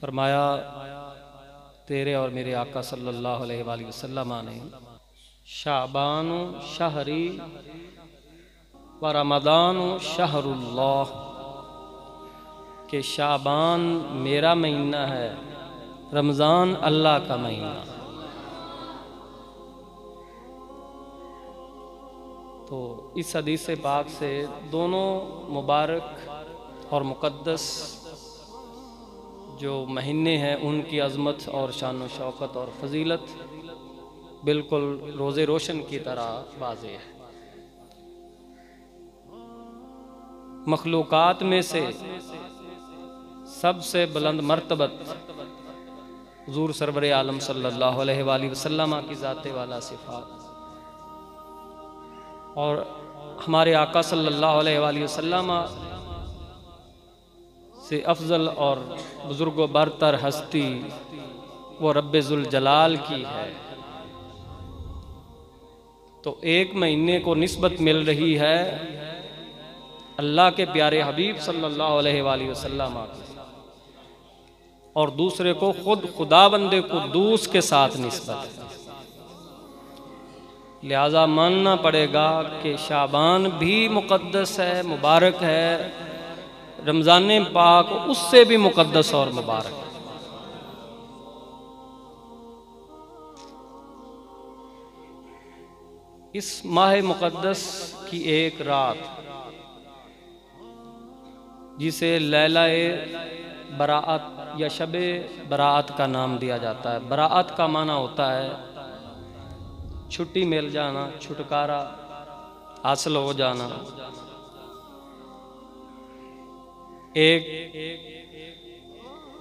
فرمایا تیرے اور میرے آقا صلی اللہ علیہ وآلہ وسلم نے شعبان شہری و رمضان شہر اللہ، کہ شعبان میرا مہینہ ہے، رمضان اللہ کا مہینہ۔ تو اس حدیث پاک سے دونوں مبارک اور مقدس جو مہینے ہیں ان کی عظمت اور شان و شوکت اور فضیلت بالکل روز روشن کی طرح واضح ہے۔ مخلوقات میں سے سب سے بلند مرتبت حضور سرور عالم صلی اللہ علیہ وآلہ وسلم کی ذات والا صفات، اور ہمارے آقا صلی اللہ علیہ وآلہ وسلم سے افضل اور بزرگ و برتر ہستی وہ رب ذوالجلال کی ہے۔ تو ایک مہینے کو نسبت مل رہی ہے اللہ کے پیارے حبیب صلی اللہ علیہ وآلہ وسلم کی، اور دوسرے کو خود خداوند قدوس کے ساتھ نسبت ہے۔ لہذا ماننا پڑے گا کہ شعبان بھی مقدس ہے، مبارک ہے، رمضان پاک اس سے بھی مقدس اور مبارک ہے۔ اس ماہ مقدس کی ایک رات جسے لیلہ براءت یا شب براءت کا نام دیا جاتا ہے۔ براءت کا معنی ہوتا ہے چھٹی مل جانا، چھٹکارا حاصل ہو جانا، ایک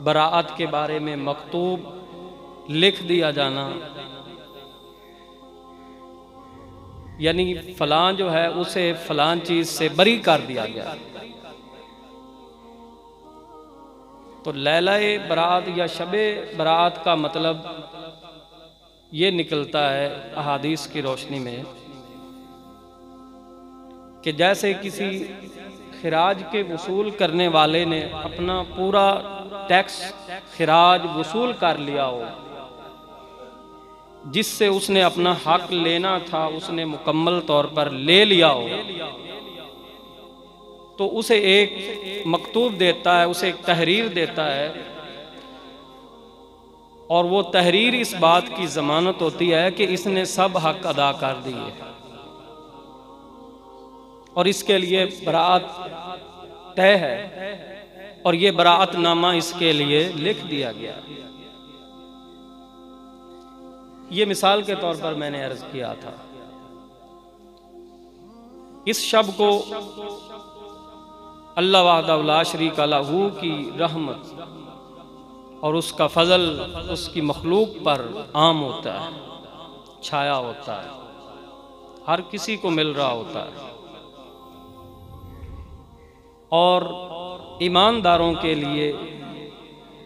براءت کے بارے میں مکتوب لکھ دیا جانا، یعنی فلاں جو ہے اسے فلاں چیز سے بری کر دیا گیا۔ تو لیلہ براءت یا شب براءت کا مطلب یہ نکلتا ہے احادیث کی روشنی میں کہ جیسے کسی خراج کے وصول کرنے والے نے اپنا پورا ٹیکس خراج وصول کر لیا ہو، جس سے اس نے اپنا حق لینا تھا اس نے مکمل طور پر لے لیا ہو، تو اسے ایک مکتوب دیتا ہے، اسے ایک تحریر دیتا ہے، اور وہ تحریر اس بات کی ضمانت ہوتی ہے کہ اس نے سب حق ادا کر دیے، اور اس کے لیے براءت طے ہے، اور یہ براءت نامہ اس کے لیے لکھ دیا گیا۔ یہ مثال کے طور پر میں نے عرض کیا تھا، اس شب کو اللہ وحدہ لا شریک لہ کی رحمت اور اس کا فضل اس کی مخلوق پر عام ہوتا ہے، چھایا ہوتا ہے، ہر کسی کو مل رہا ہوتا ہے، اور ایمانداروں کے لیے،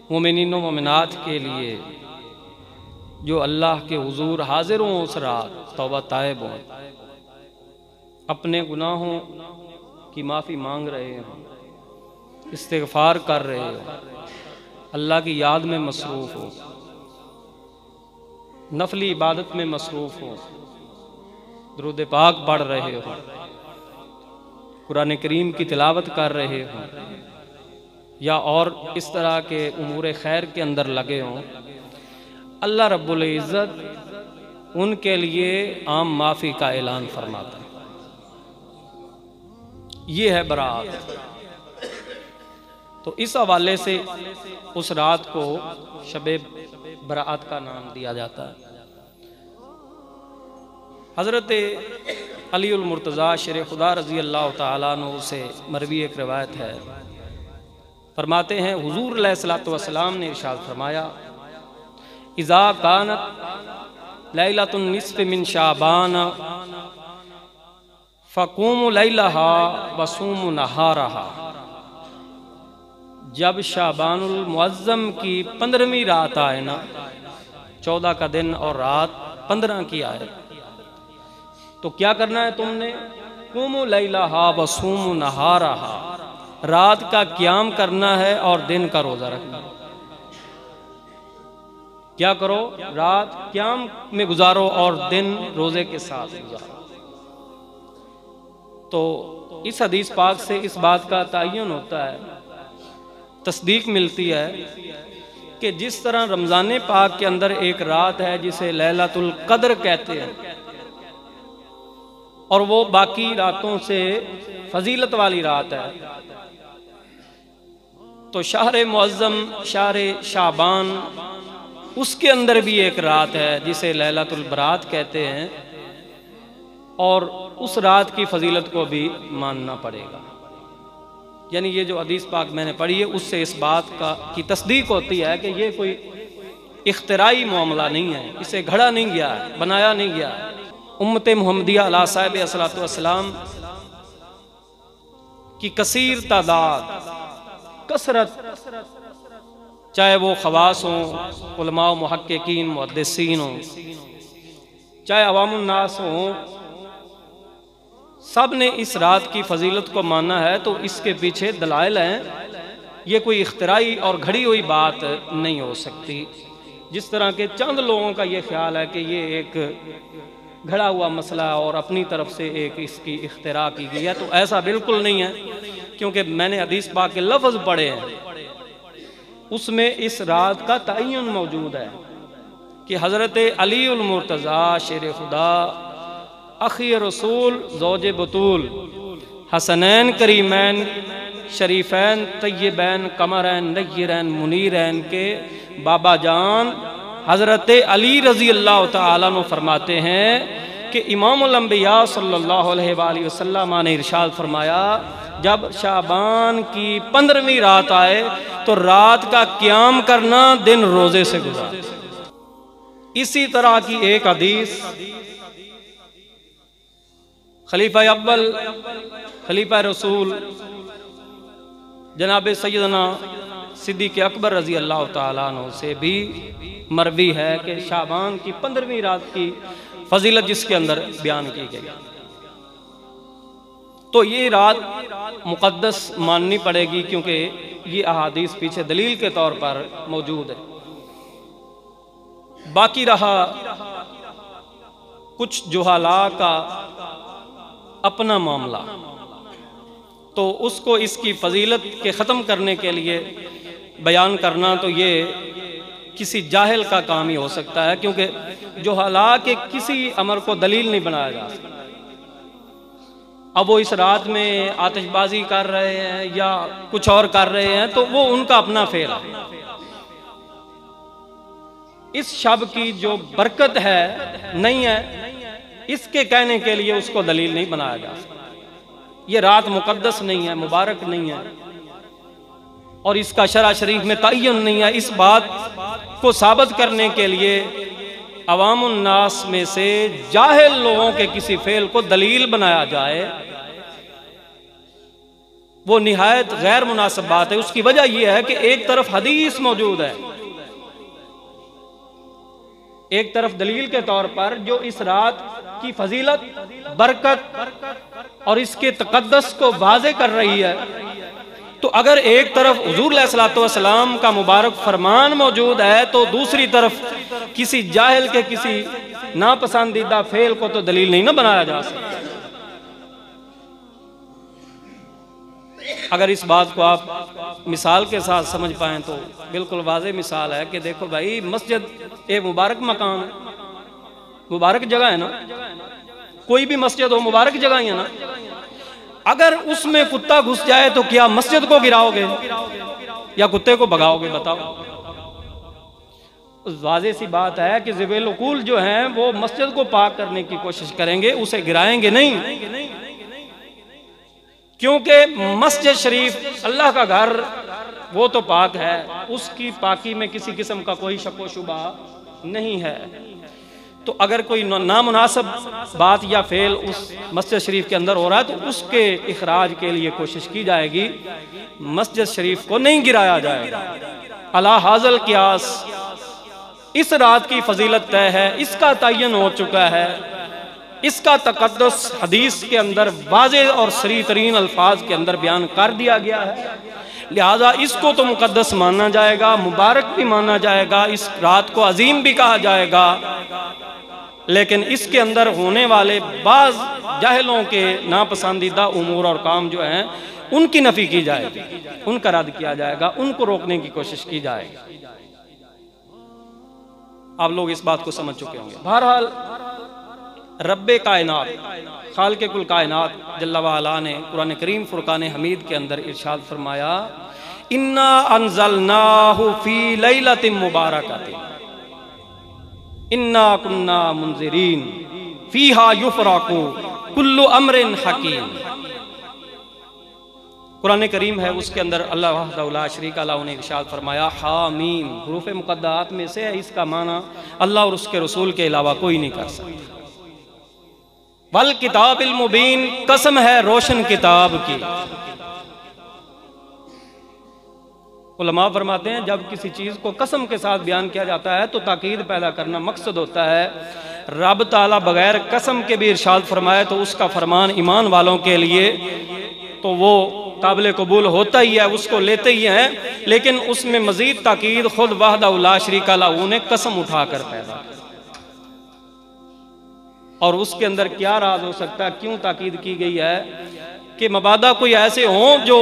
مومنین و مومنات کے لیے جو اللہ کے حضور حاضر ہوں اس رات، توبہ طائب ہوں، اپنے گناہوں کی معافی مانگ رہے ہوں، استغفار کر رہے ہوں، اللہ کی یاد میں مصروف ہو، نفلی عبادت میں مصروف ہو، درود پاک پڑھ رہے ہو، قرآن کریم کی تلاوت کر رہے ہو، یا اور اس طرح کے امور خیر کے اندر لگے ہوں، اللہ رب العزت ان کے لیے عام معافی کا اعلان فرماتا ہے۔ یہ ہے براءت۔ تو اس حوالے سے اس رات کو شب براءت کا نام دیا جاتا ہے۔ حضرت علی المرتضیٰ شیر خدا رضی اللہ تعالیٰ عنہ سے مروی ایک روایت ہے، فرماتے ہیں حضور علیہ السلام نے ارشاد فرمایا، اذا کانت لیلۃ النصف من شعبان فقوموا لیلہا وصوموا نہارہا، جب شعبان المعظم کی 15ویں رات آئے نا، 14 کا دن اور رات 15 کی آئے، تو کیا کرنا ہے تم نے؟ قوموا لیلہا وصوموا نہارہا، رات کا قیام کرنا ہے اور دن کا روزہ رکھنا ہے۔ کیا کرو؟ رات قیام میں گزارو اور دن روزے کے ساتھ گزارو۔ تو اس حدیث پاک سے اس بات کا تعین ہوتا ہے، تصدیق ملتی ہے کہ جس طرح رمضان پاک کے اندر ایک رات ہے جسے لیلۃ القدر کہتے ہیں، اور وہ باقی راتوں سے فضیلت والی رات ہے، تو شہر معظم شہر شعبان اس کے اندر بھی ایک رات ہے جسے لیلۃ البرات کہتے ہیں، اور اس رات کی فضیلت کو بھی ماننا پڑے گا۔ یعنی یہ جو حدیث پاک میں نے پڑھی ہے اس سے اس بات کی تصدیق ہوتی ہے کہ یہ کوئی اختراعی معاملہ نہیں ہے، اسے گھڑا نہیں گیا ہے، بنایا نہیں گیا ہے۔ امت محمدیہ علیہ صاحب الصلوۃ والسلام کی کثیر تعداد، کثرت، چاہے وہ خواص ہوں، علماء و محققین محدثین ہوں، چاہے عوام الناس ہوں، سب نے اس رات کی فضیلت کو مانا ہے، تو اس کے پیچھے دلائل ہیں۔ یہ کوئی اختراعی اور گھڑی ہوئی بات نہیں ہو سکتی، جس طرح کہ چند لوگوں کا یہ خیال ہے کہ یہ ایک گھڑا ہوا مسئلہ اور اپنی طرف سے ایک اس کی اختراع کی گئی ہے، تو ایسا بالکل نہیں ہے، کیونکہ میں نے حدیث پاک کے لفظ پڑھے ہیں، اس میں اس رات کا تعین موجود ہے کہ حضرت علی المرتضیٰ شیر خدا، اخی رسول، زوج بطول، حسنین کریمین شریفین طیبین قمرین نیرین منیرین کے بابا جان حضرت علی رضی اللہ تعالیٰ عنہ فرماتے ہیں کہ امام الانبیاء صلی اللہ علیہ وآلہ وسلم نے ارشاد فرمایا، جب شعبان کی 15ویں رات آئے تو رات کا قیام کرنا دن روزے سے گزار۔ اسی طرح کی ایک حدیث خلیفہ اول، خلیفہ رسول جناب سیدنا صدیق اکبر رضی اللہ تعالیٰ عنہ سے بھی مروی ہے کہ شعبان کی 15ویں رات کی فضیلت جس کے اندر بیان کی گئی، تو یہ رات مقدس ماننی پڑے گی، کیونکہ یہ احادیث پیچھے دلیل کے طور پر موجود ہے۔ باقی رہا کچھ جہالاء کا اپنا معاملہ، تو اس کو اس کی فضیلت کے ختم کرنے کے لیے بیان کرنا تو یہ کسی جاہل کا کام ہی ہو سکتا ہے، کیونکہ جہالاء کے کسی امر کو دلیل نہیں بنایا جا سکتا۔ اب وہ اس رات میں آتش بازی کر رہے ہیں یا کچھ اور کر رہے ہیں تو وہ ان کا اپنا فعل ہے، اس شب کی جو برکت ہے نہیں ہے، اس کے کہنے کے لیے اس کو دلیل نہیں بنایا جا سکتا۔ یہ رات مقدس نہیں ہے، مبارک نہیں ہے، اور اس کا شرع شریف میں تعین نہیں ہے۔ اس بات کو ثابت کرنے کے لیے عوام الناس میں سے جاہل لوگوں کے کسی فعل کو دلیل بنایا جائے، وہ نہایت غیر مناسب بات ہے۔ اس کی وجہ یہ ہے کہ ایک طرف حدیث موجود ہے، ایک طرف دلیل کے طور پر جو اس رات کی فضیلت، برکت اور اس کے تقدس کو واضح کر رہی ہے، تو اگر ایک طرف حضور علیہ الصلوۃ والسلام کا مبارک فرمان موجود ہے تو دوسری طرف کسی جاہل کے کسی ناپسندیدہ فعل کو تو دلیل نہیں نہ بنایا جا سکتا۔ اگر اس بات کو آپ مثال کے ساتھ سمجھ پائیں تو بالکل واضح مثال ہے کہ دیکھو بھائی، مسجد ایک مبارک مقام ہے، مبارک جگہ ہے نا، کوئی بھی مسجد ہو مبارک جگہ ہی ہے نا۔ اگر اس میں کتا گھس جائے تو کیا مسجد کو گراؤ گے یا کتے کو بھگاؤ گے؟ بتاؤ۔ واضح سی بات ہے کہ ذوی العقول جو ہیں وہ مسجد کو پاک کرنے کی کوشش کریں گے، اسے گرائیں گے نہیں، کیونکہ مسجد شریف اللہ کا گھر وہ تو پاک ہے، اس کی پاکی میں کسی قسم کا کوئی شک و شبہ نہیں ہے۔ تو اگر کوئی نامناسب بات یا فعل اس مسجد شریف کے اندر ہو رہا ہے تو اس کے اخراج کے لیے کوشش کی جائے گی، مسجد شریف کو نہیں گرایا جائے گا۔ علی ھذا القیاس اس رات کی فضیلت طے ہے، اس کا تعین ہو چکا ہے اس کا تقدس حدیث کے اندر واضح اور صریح ترین الفاظ کے اندر بیان کر دیا گیا ہے، لہذا اس کو تو مقدس مانا جائے گا، مبارک بھی مانا جائے گا، اس رات کو عظیم بھی کہا جائے گا، لیکن اس کے اندر ہونے والے بعض جاہلوں کے ناپسندیدہ امور اور کام جو ہیں ان کی نفی کی جائے گی، ان کا رد کیا جائے گا، ان کو روکنے کی کوشش کی جائے گی۔ آپ لوگ اس بات کو سمجھ چکے ہوں گے۔ بہرحال رب کائنات، خالق کل کائنات جل وعلا نے قرآن کریم فرقان حمید کے اندر ارشاد فرمایا، انا انزلناہ فی لیلۃ مبارکۃ انا کنا منذرین فیہا یفرق کل امر حکیم۔ قرآن کریم ہے، اس کے اندر اللہ وحدہ لا شریک لہ نے ارشاد فرمایا حامیم، حروف مقدعات میں سے ہے، اس کا معنی اللہ اور اس کے رسول کے علاوہ کوئی نہیں کر سکتا۔ والکتاب المبین، قسم ہے روشن کتاب کی۔ علماء فرماتے ہیں جب کسی چیز کو قسم کے ساتھ بیان کیا جاتا ہے تو تاکید پیدا کرنا مقصد ہوتا ہے۔ رب تعالیٰ بغیر قسم کے بھی ارشاد فرمائے تو اس کا فرمان ایمان والوں کے لیے تو وہ قابل قبول ہوتا ہی ہے، اس کو لیتے ہی ہیں، لیکن اس میں مزید تاکید خود وحدہ لا شریک لہ نے قسم اٹھا کر پیدا کی۔ اور اس کے اندر کیا راز ہو سکتا ہے، کیوں تاکید کی گئی ہے کہ مبادا کوئی ایسے ہوں جو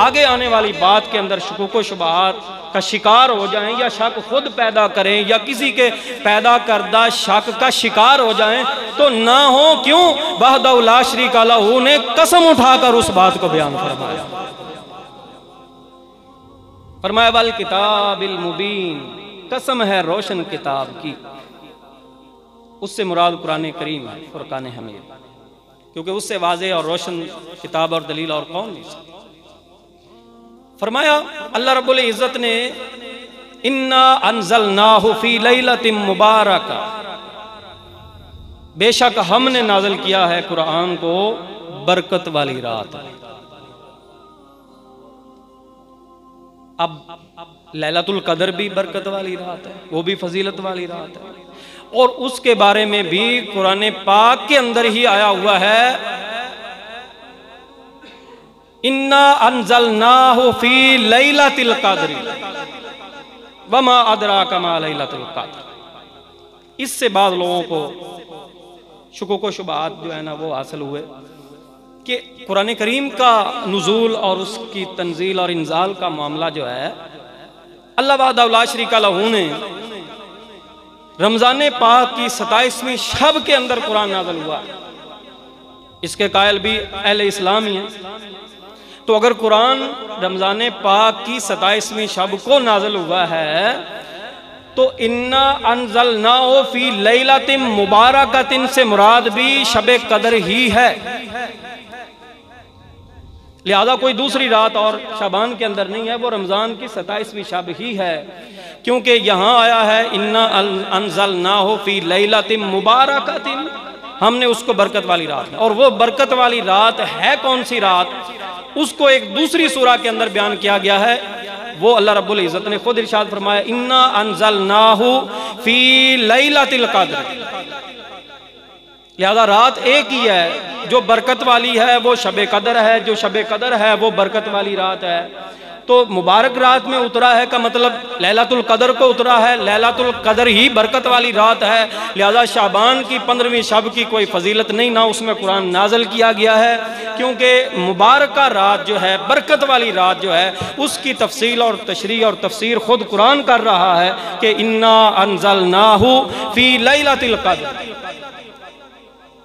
آگے آنے والی بات کے اندر شکوک و شبہات کا شکار ہو جائیں، یا شک خود پیدا کریں، یا کسی کے پیدا کردہ شک کا شکار ہو جائیں تو نہ ہو، کیوں؟ وحدہ لا شریک لہ نے قسم اٹھا کر اس بات کو بیان فرمایا۔ فرمایا والکتاب المبین، قسم ہے روشن کتاب کی۔ اس سے مراد قرآن کریم ہے، فرقان حمید، کیونکہ اس سے واضح اور روشن کتاب اور دلیل اور کون نہیں سکتا۔ فرمایا اللہ رب العزت نے انا انزلناہ فی لیلۃ مبارکہ، بے شک ہم نے نازل کیا ہے قرآن کو برکت والی رات۔ اب لیلۃ القدر بھی برکت والی رات ہے، وہ بھی فضیلت والی رات ہے، اور اس کے بارے میں بھی قرآن پاک کے اندر ہی آیا ہوا ہے انا انزلناہ فی لیلۃ القدر وما ادراک ما لیلۃ القدر۔ اس سے بعض لوگوں کو شکوک و شبہات جو ہے نا وہ حاصل ہوئے کہ قرآن کریم کا نزول اور اس کی تنزیل اور انزال کا معاملہ جو ہے اللہ وحدہ لا شریک لہ نے رمضان پاک کی 27ویں شب کے اندر قرآن نازل ہوا، اس کے قائل بھی اہل اسلام ہی ہیں۔ تو اگر قرآن رمضان پاک کی 27ویں شب کو نازل ہوا ہے تو انا انزلناہ فی لیلۃ مبارکۃ سے مراد بھی شب قدر ہی ہے، لہذا کوئی دوسری رات اور شعبان کے اندر نہیں ہے، وہ رمضان کی 27ویں شب ہی ہے، کیونکہ یہاں آیا ہے انا انزلناہ فی لیلۃ مبارکۃ، ہم نے اس کو برکت والی رات ہے۔ اور وہ برکت والی رات ہے کون سی رات، اس کو ایک دوسری سورہ کے اندر بیان کیا گیا ہے، وہ اللہ رب العزت نے خود ارشاد فرمایا انا انزلناہ فی لیلۃ القدر، لہذا رات ایک ہی ہے، جو برکت والی ہے وہ شب قدر ہے، جو شب قدر ہے وہ برکت والی رات ہے۔ تو مبارک رات میں اترا ہے کا مطلب لیلۃ القدر کو اترا ہے، لیلۃ القدر ہی برکت والی رات ہے، لہذا شعبان کی 15ویں شب کی کوئی فضیلت نہیں، نہ اس میں قرآن نازل کیا گیا ہے، کیونکہ مبارکہ رات جو ہے، برکت والی رات جو ہے، اس کی تفصیل اور تشریح اور تفسیر خود قرآن کر رہا ہے کہ انا انزلناہ فی لیلۃ القدر۔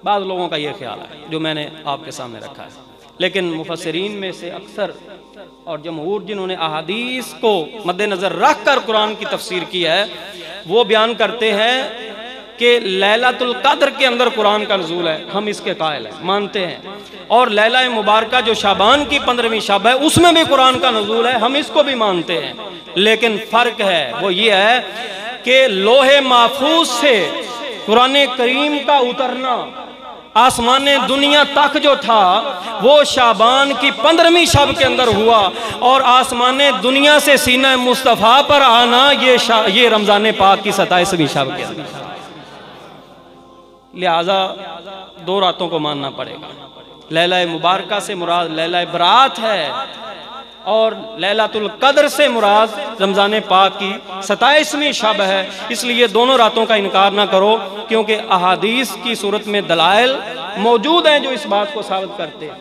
بعض لوگوں کا یہ خیال ہے جو میں نے آپ کے سامنے رکھا ہے، لیکن مفسرین میں سے اکثر اور جمہور جنہوں نے احادیث کو مد نظر رکھ کر قرآن کی تفسیر کی ہے وہ بیان کرتے ہیں کہ لیلۃ القدر کے اندر قرآن کا نزول ہے، ہم اس کے قائل ہیں، مانتے ہیں، اور لیلہ مبارکہ جو شعبان کی 15ویں شب ہے اس میں بھی قرآن کا نزول ہے، ہم اس کو بھی مانتے ہیں، لیکن فرق ہے وہ یہ ہے کہ لوح محفوظ سے قرآن کریم کا اترنا آسمان دنیا تک جو تھا وہ شعبان کی 15ویں شب کے اندر ہوا، اور آسمان دنیا سے سینہ مصطفیٰ پر آنا یہ رمضان پاک کی 27ویں شب کے اندر۔ لہذا 2 راتوں کو ماننا پڑے گا۔ لیلہ مبارکہ سے مراد لیلہ برات ہے، اور لیلۃ القدر سے مراد رمضان پاک کی 27ویں شب ہے۔ اس لیے دونوں راتوں کا انکار نہ کرو، کیونکہ احادیث کی صورت میں دلائل موجود ہیں جو اس بات کو ثابت کرتے ہیں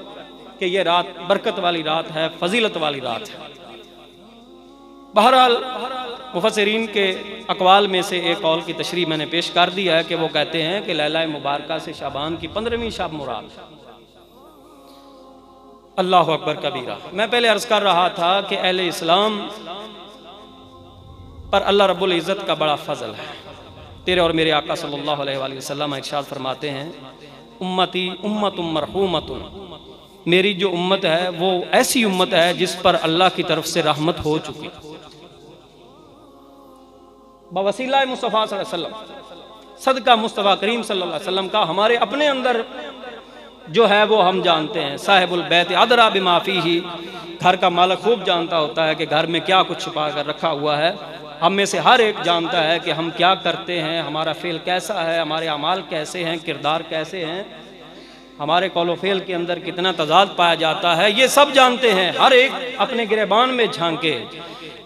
کہ یہ رات برکت والی رات ہے، فضیلت والی رات ہے۔ بہرحال مفسرین کے اقوال میں سے ایک قول کی تشریح میں نے پیش کر دی ہے کہ وہ کہتے ہیں کہ لیلہ مبارکہ سے شعبان کی 15ویں شب مراد ہے۔ اللہ اکبر کبیرہ۔ میں پہلے عرض کر رہا تھا کہ اہل اسلام پر اللہ رب العزت کا بڑا فضل ہے۔ تیرے اور میرے آقا صلی اللہ علیہ وآلہ وسلم ارشاد فرماتے ہیں، امتی امت مرحومت، میری جو امت ہے وہ ایسی امت ہے جس پر اللہ کی طرف سے رحمت ہو چکی، بوسیلہ مصطفیٰ صلی اللہ علیہ وسلم، صدقہ مصطفیٰ کریم صلی اللہ علیہ وسلم کا ہمارے اپنے اندر جو ہے وہ ہم جانتے ہیں۔ صاحب البیت ادریٰ بما فیہ، گھر کا مالک خوب جانتا ہوتا ہے کہ گھر میں کیا کچھ چھپا کر رکھا ہوا ہے۔ ہم میں سے ہر ایک جانتا ہے کہ ہم کیا کرتے ہیں، ہمارا فعل کیسا ہے، ہمارے اعمال کیسے ہیں، کردار کیسے ہیں، ہمارے قول و فعل کے اندر کتنا تضاد پایا جاتا ہے، یہ سب جانتے ہیں، ہر ایک اپنے گریبان میں جھانکے۔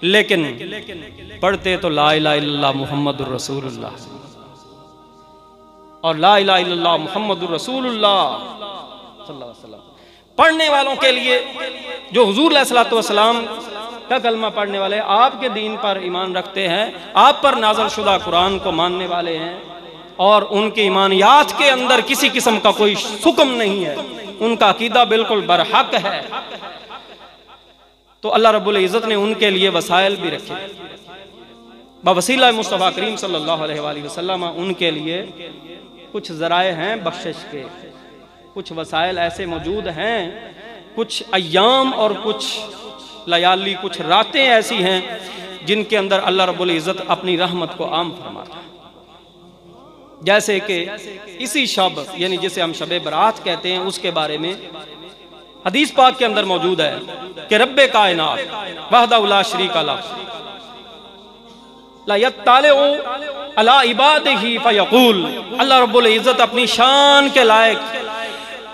لیکن پڑھتے تو لا الہ الا اللہ محمد الرسول اللہ، اور لا الہ الا اللہ محمد الرسول اللہ صلی اللہ علیہ وسلم پڑھنے والوں کے لیے جو حضور علیہ الصلوۃ والسلام کا کلمہ پڑھنے والے، آپ کے دین پر ایمان رکھتے ہیں، آپ پر نازل شدہ قرآن کو ماننے والے ہیں، اور ان کے ایمانیات کے اندر کسی قسم کا کوئی سکم نہیں ہے، ان کا عقیدہ بالکل برحق ہے، تو اللہ رب العزت نے ان کے لیے وسائل بھی رکھے۔ بوسیلہ مصطفیٰ کریم صلی اللہ علیہ وآلہ وسلم ان کے لیے کچھ ذرائع ہیں بخشش کے، کچھ وسائل ایسے موجود ہیں، کچھ ایام اور کچھ لیالی، کچھ راتیں ایسی ہیں جن کے اندر اللہ رب العزت اپنی رحمت کو عام فرماتا ہے۔ جیسے کہ اسی شب، یعنی جسے ہم شب برات کہتے ہیں، اس کے بارے میں حدیث پاک کے اندر موجود ہے کہ رب کائنات وحدہ لا شریک لہ لا یطلع علی عبادہ فیقول، اللہ رب العزت اپنی شان کے لائق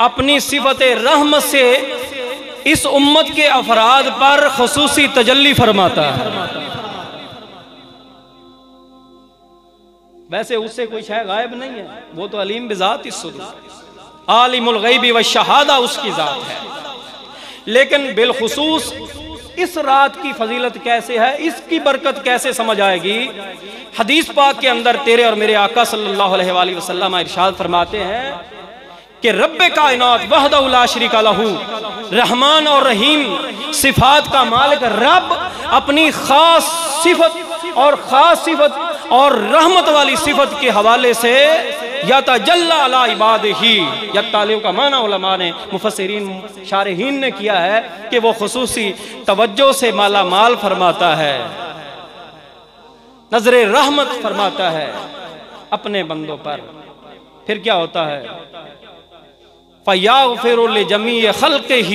اپنی صفت رحمت سے اس امت کے افراد پر خصوصی تجلی فرماتا ہے۔ ویسے اس سے کوئی شے غائب نہیں ہے، وہ تو علیم بذات الصدور، عالم الغیب والشہادہ اس کی ذات ہے، لیکن بالخصوص اس رات کی فضیلت کیسے ہے، اس کی برکت کیسے سمجھ آئے گی؟ حدیث پاک کے اندر تیرے اور میرے آقا صلی اللہ علیہ وآلہ وسلم ارشاد فرماتے ہیں کہ رب کائنات وحدہ لا شریک لہ، رحمان اور رحیم صفات کا مالک رب اپنی خاص صفت اور رحمت والی صفت کے حوالے سے یتجلی علی عبادہ، یتجلی کا معنی علماء نے، مفسرین شارحین نے کیا ہے کہ وہ خصوصی توجہ سے مالا مال فرماتا ہے، نظر رحمت فرماتا ہے اپنے بندوں پر۔ پھر کیا ہوتا ہے؟ فَيَغْفِرُ لِجَمِيعِ خَلْقِهِ،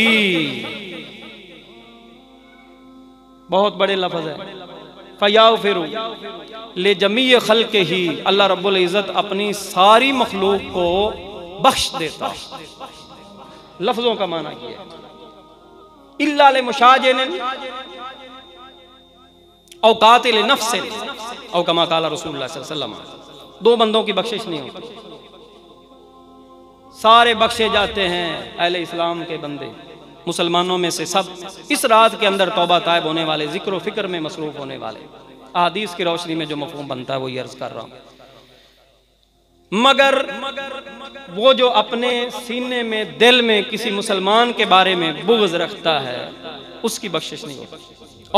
بہت بڑے لفظ ہے، فَيَغْفِرُ لِجَمِيعِ خَلْقِهِ، اللہ رب العزت اپنی ساری مخلوق کو بخش دیتا ہے۔ لفظوں کا معنی یہ ہے، إِلَّا لِمُشَاجِنٍ او قاتل نفس، او کما قال رسول اللہ صلی اللہ علیہ وسلم، 2 بندوں کی بخشش نہیں ہوتی، سارے بخشے جاتے ہیں اہل اسلام کے بندے، مسلمانوں میں سے سب اس رات کے اندر توبہ طائب ہونے والے، ذکر و فکر میں مصروف ہونے والے۔ احادیث کی روشنی میں جو مفہوم بنتا ہے وہ یہ عرض کر رہا ہوں، مگر وہ جو اپنے سینے میں، دل میں کسی مسلمان کے بارے میں بغض رکھتا ہے، اس کی بخشش نہیں ہوتی،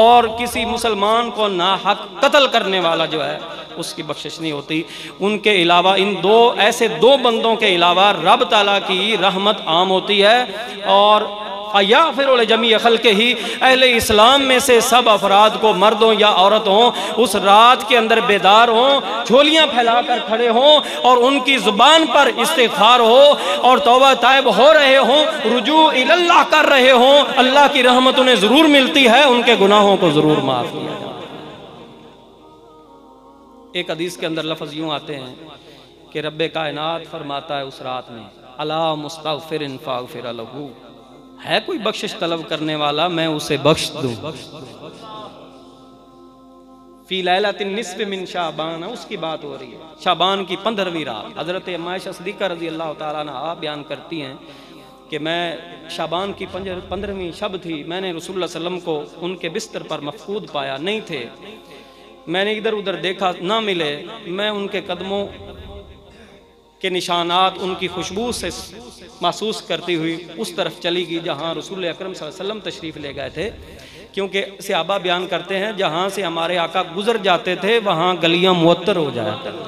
اور کسی مسلمان کو ناحق قتل کرنے والا جو ہے اس کی بخشش نہیں ہوتی۔ ان کے علاوہ، ان ایسے 2 بندوں کے علاوہ رب تعالیٰ کی رحمت عام ہوتی ہے، اور فَيَغْفِرُ لِجَمِيعِ خَلْقِهِ، اہل اسلام میں سے سب افراد کو، مرد ہوں یا عورت ہوں، اس رات کے اندر بیدار ہوں، جھولیاں پھیلا کر کھڑے ہوں، اور ان کی زبان پر استغفار ہو، اور توبہ طائب ہو رہے ہوں، رجوع اللہ کر رہے ہوں، اللہ کی رحمت انہیں ضرور ملتی ہے، ان کے گناہوں کو ضرور معاف کیا جائے۔ ایک حدیث کے اندر لفظ یوں آتے ہیں کہ رب کائنات فرماتا ہے اس رات میں الا مستغفر فاغفر لہ، ہے کوئی بخشش طلب کرنے والا میں اسے بخش دوں۔ فی لیلۃ النصف من شعبان، اس کی بات ہو رہی ہے، شعبان کی 15ویں رات۔ حضرت ام عائشہ صدیقہ رضی اللہ تعالیٰ عنہا بیان کرتی ہیں کہ میں شعبان کی 15ویں شب تھی، میں نے رسول اللہ صلی اللہ علیہ وسلم کو ان کے بستر پر مفقود پایا، نہیں تھے، میں نے ادھر ادھر دیکھا نہ ملے، میں ان کے قدموں کے نشانات ان کی خوشبو سے محسوس کرتی ہوئی اس طرف چلی گئی جہاں رسول اکرم صلی اللہ علیہ وسلم تشریف لے گئے تھے، کیونکہ صحابہ بیان کرتے ہیں جہاں سے ہمارے آقا گزر جاتے تھے وہاں گلیاں معطر ہو جایا کرتی،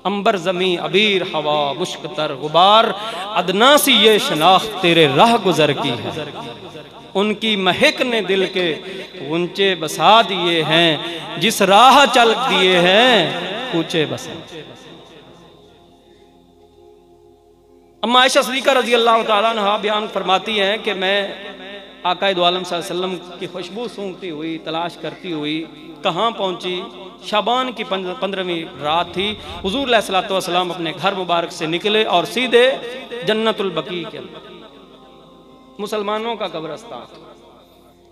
امبر زمیں عبیر ہوا مشک تر غبار، ادنا سی یہ شناخت تیرے راہ گزر کی ہے، ان کی مہک نے دل کے غنچے بسا دیے ہیں، جس راہ چل دیے ہیں کوچے بسا۔ اما عائشہ صدیقہ رضی اللہ تعالیٰ عنہ بیان فرماتی ہیں کہ میں آقا دو عالم صلی اللہ علیہ وسلم کی خوشبو سونگتی ہوئی تلاش کرتی ہوئی کہاں پہنچی؟ شعبان کی 15ویں رات تھی، حضور علیہ الصلوۃ والسلام اپنے گھر مبارک سے نکلے اور سیدھے جنت البقیع کے اندر، مسلمانوں کا قبرستان،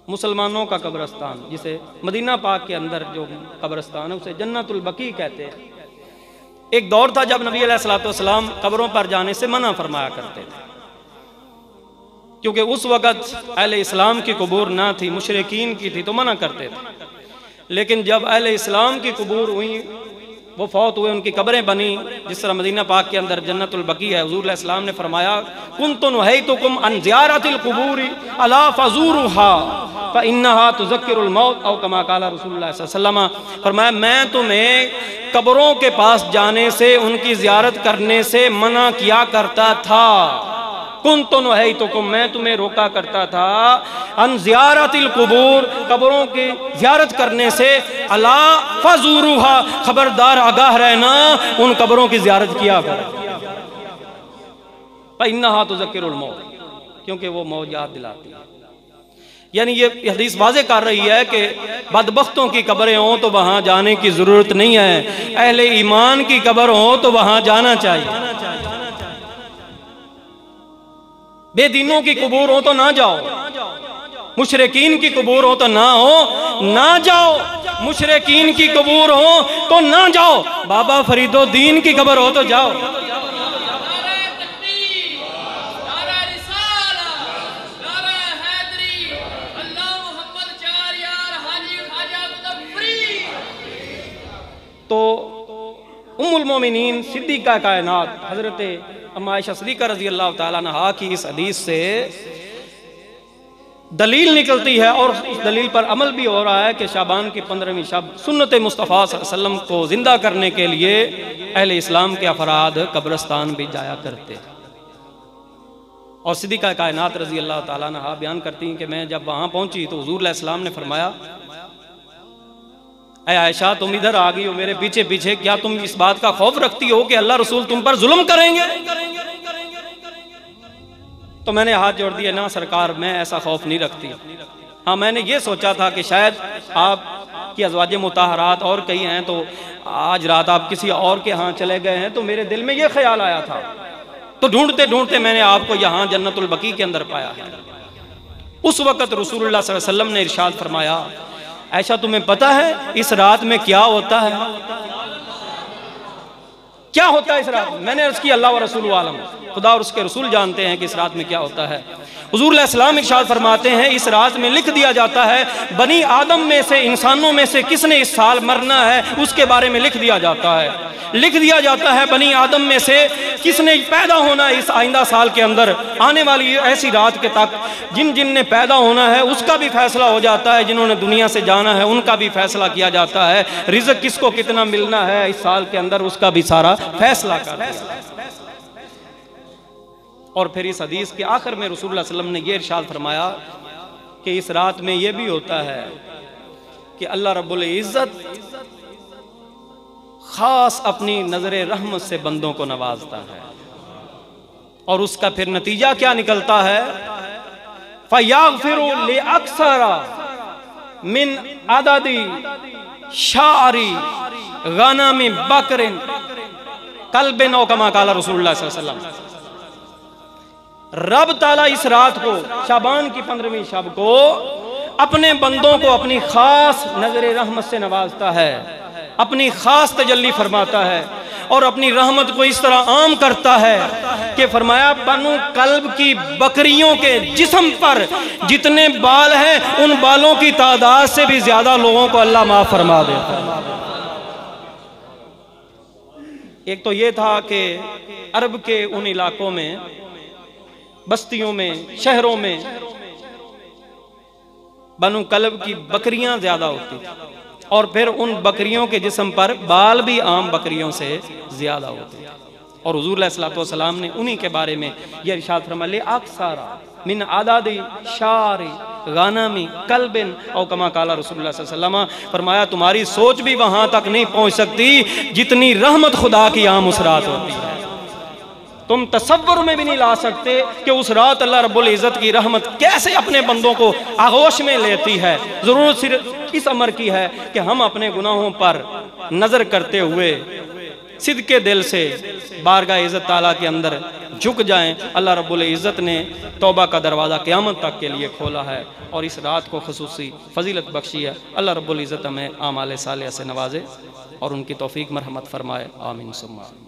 مسلمانوں کا قبرستان جسے مدینہ پاک کے اندر جو قبرستان ہے اسے جنت البقیع کہتے ہیں۔ ایک دور تھا جب نبی علیہ الصلوۃ والسلام قبروں پر جانے سے منع فرمایا کرتے تھے، کیونکہ اس وقت اہل اسلام کی قبور نہ تھی، مشرکین کی تھی تو منع کرتے تھے، لیکن جب اہل اسلام کی قبور ہوئی، وہ فوت ہوئے، ان کی قبریں بنی، جس طرح مدینہ پاک کے اندر جنت البقیع ہے، حضور علیہ السلام نے فرمایا کنت نہیتکم عن زیارت القبور الا فزورها فانها تذکر الموت، او کما قال رسول اللہ صلی اللہ علیہ وسلم، فرمایا میں تمہیں قبروں کے پاس جانے سے، ان کی زیارت کرنے سے منع کیا کرتا تھا، کنت نہیتکم میں تمہیں روکا کرتا تھا، ان زیارت القبور قبروں کی زیارت کرنے سے، الا فزورها خبردار آگاہ رہنا ان قبروں کی زیارت کیا کرو، فانها تذکر الموت، کیونکہ وہ موت یاد دلاتی ہے۔ یعنی یہ حدیث واضح کر رہی ہے کہ بدبختوں کی قبریں ہوں تو وہاں جانے کی ضرورت نہیں ہے، اہل ایمان کی قبر ہو تو وہاں جانا چاہیے، بے دینوں کی قبور ہو تو نہ جاؤ، مشرکین کی قبور ہو تو نہ جاؤ، مشرکین کی قبور ہو تو نہ جاؤ، بابا فرید الدین کی قبر ہو تو جاؤ۔ تو ام المومنین صدیقہ کائنات حضرت اما عائشہ صدیقہ رضی اللہ تعالیٰ عنہا کی اس حدیث سے دلیل نکلتی ہے، اور اس دلیل پر عمل بھی ہو رہا ہے کہ شعبان کی 15ویں شب سنت مصطفیٰ صلی اللہ علیہ وسلم کو زندہ کرنے کے لیے اہل اسلام کے افراد قبرستان بھی جایا کرتے، اور صدیقہ کائنات رضی اللہ تعالیٰ عنہا بیان کرتی ہیں کہ میں جب وہاں پہنچی تو حضور علیہ السلام نے فرمایا اے عائشہ تم ادھر آ گئی ہو میرے پیچھے پیچھے، کیا تم اس بات کا خوف رکھتی ہو کہ اللہ رسول تم پر ظلم کریں گے؟ تو میں نے ہاتھ جوڑ دیا، نہ سرکار میں ایسا خوف نہیں رکھتی، ہاں میں نے یہ سوچا تھا کہ شاید آپ کی ازواج مطہرات اور کئی ہیں تو آج رات آپ کسی اور کے ہاں چلے گئے ہیں، تو میرے دل میں یہ خیال آیا تھا، تو ڈھونڈتے ڈھونڈتے میں نے آپ کو یہاں جنت البقیع کے اندر پایا ہے۔ اس وقت رسول اللہ صلی اللہ علیہ وسلم نے ارشاد فرمایا عائشہ تمہیں پتہ ہے اس رات میں کیا ہوتا ہے؟ کیا ہوتا ہے اس رات میں؟ میں نے عرض کی اللہ و رسول عالم، خدا اور اس کے رسول جانتے ہیں کہ اس رات میں کیا ہوتا ہے۔ حضور علیہ السلام ارشاد فرماتے ہیں اس رات میں لکھ دیا جاتا ہے بنی آدم میں سے، انسانوں میں سے کس نے اس سال مرنا ہے اس کے بارے میں لکھ دیا جاتا ہے، لکھ دیا جاتا ہے بنی آدم میں سے کس نے پیدا ہونا ہے اس آئندہ سال کے اندر، آنے والی ایسی رات کے تک جن نے پیدا ہونا ہے اس کا بھی فیصلہ ہو جاتا ہے، جنہوں نے دنیا سے جانا ہے ان کا بھی فیصلہ کیا جاتا ہے، رزق کس کو کتنا ملنا ہے اس سال کے اندر اس کا بھی سارا فیصلہ کر دیا۔ اور پھر اس حدیث کے آخر میں رسول اللہ صلی اللہ علیہ وسلم نے یہ ارشاد فرمایا کہ اس رات میں یہ بھی ہوتا ہے کہ اللہ رب العزت خاص اپنی نظر رحمت سے بندوں کو نوازتا ہے، اور اس کا پھر نتیجہ کیا نکلتا ہے فَيَغْفِرُ لِأَكْثَرَ مِنْ عَدَدِ شَعْرِ غَنَمِ بَكْرٍ قلب او کما قال رسول اللہ صلی اللہ علیہ وسلم۔ رب تعالیٰ اس رات کو، شعبان کی 15ویں شب کو، اپنے بندوں کو اپنی خاص نظر رحمت سے نوازتا ہے، اپنی خاص تجلی فرماتا ہے، اور اپنی رحمت کو اس طرح عام کرتا ہے کہ فرمایا بنو کلب کی بکریوں کے جسم پر جتنے بال ہیں ان بالوں کی تعداد سے بھی زیادہ لوگوں کو اللہ معاف فرما دیتا ہے۔ ایک تو یہ تھا کہ عرب کے ان علاقوں میں، بستیوں میں، شہروں میں بنو کلب کی بکریاں زیادہ ہوتی تھی، اور پھر ان بکریوں کے جسم پر بال بھی عام بکریوں سے زیادہ ہوتے ہیں۔ اور حضور علیہ السلام نے انہی کے بارے میں یہ ارشاد فرمایا لِأَكْثَرَ مِنْ عَدَدِ شَعْرِ غَنَمِ کَلْبٍ او کما قال رسول اللہ صلی اللہ علیہ وسلم، فرمایا تمہاری سوچ بھی وہاں تک نہیں پہنچ سکتی جتنی رحمت خدا کی عام اس رات ہوتی ہے۔ تم تصور میں بھی نہیں لا سکتے کہ اس رات اللہ رب العزت کی رحمت کیسے اپنے بندوں کو آغوش میں لیتی ہے۔ ضرورت صرف اس امر کی ہے کہ ہم اپنے گناہوں پر نظر کرتے ہوئے صدق دل سے بارگاہ عزت تعالیٰ کے اندر جھک جائیں۔ اللہ رب العزت نے توبہ کا دروازہ قیامت تک کے لیے کھولا ہے، اور اس رات کو خصوصی فضیلت بخشی ہے۔ اللہ رب العزت ہمیں اعمال صالحہ سے نوازے اور ان کی توفیق مرحمت فرمائے، آمین ثم آمین۔